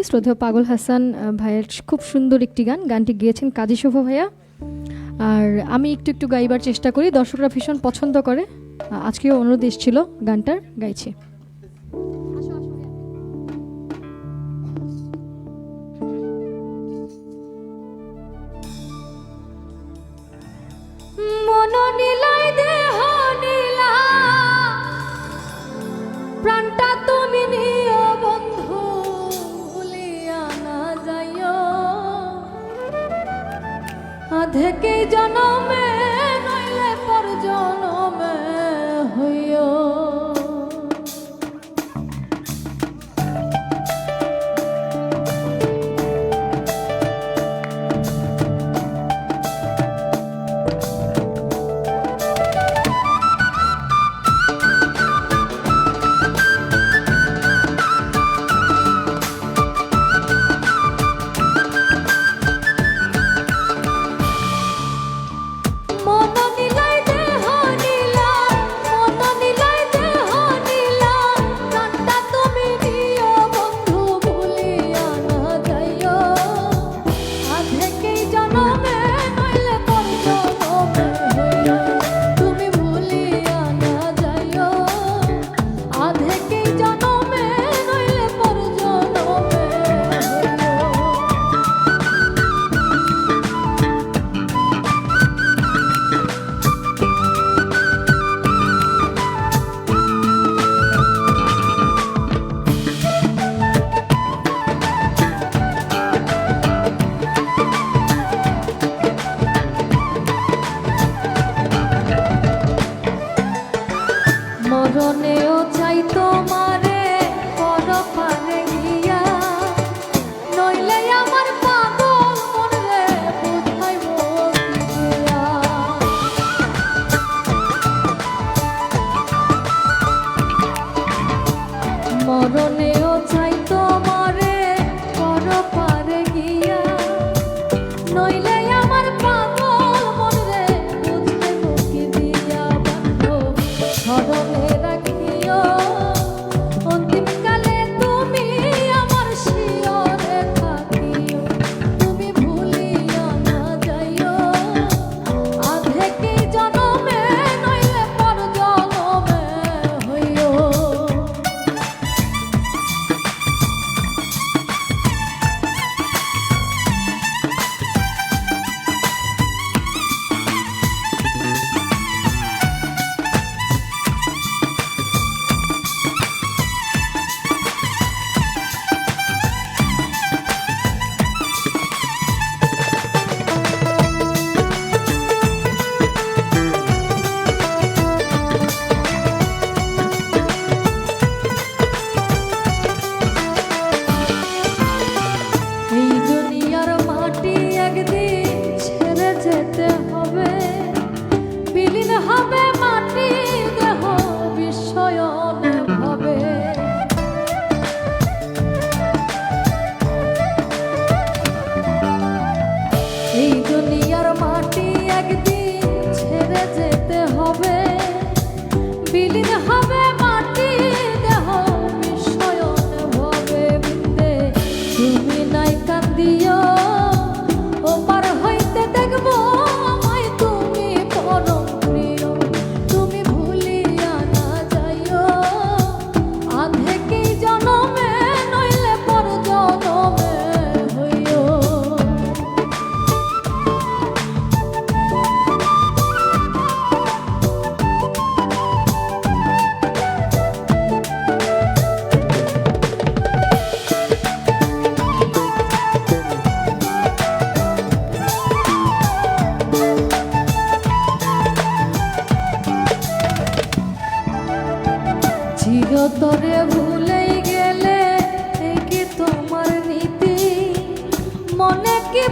শ্রদ্ধেয় পাগল হাসান ভাইয়ের খুব সুন্দর একটি গান, গানটি গেয়েছেন কাজী শোভা ভাইয়া। আর আমি একটু একটু গাইবার চেষ্টা করি, দর্শকরা ভীষণ পছন্দ করে। আজকেও অনুরোধ এসেছিল, গানটার গাইছি। মন নীলাই দেহ নীলা, প্রাণটা তুমি নিও বন্ধু, ভুলিয়া না যাইও। আধেকেই জনমে নইলে পর জনমে হইও। মরণেও চাই তোমারে পরপারে গিয়া, নইলে আমার পাগল মনরে বুঝাইব কি দিয়া। মরণেও চাই তোমারে পরপারে গিয়া, নইলে আমার পাগল মনরে বুঝাইব কি দিয়া। বন্ধু স্মরণে রাখিও, অন্তিমকালে তুমি আমার শিয়রে থাকিও। তুমি ভুলিয়া না যাইও, আধেকি জনমে নইলে পর জনমে হইও। এই দুনিয়ার মাটি একদিন ছেড়ে যেতে হবে, বিলীন হবে মাটি দেহ বিস্ময়ন হবে। বৃন্দে তুমি নাই কান্দিও, ওপার হইতে দেখবো আমায় তুমি পরম প্রিয়। তুমি ভুলিয়া না যাইও, আধেকেই জনমে নইলে পর জনমে হইও। চিরতরে ভুলেই গেলে এই কি তোমার নীতি, মনে কি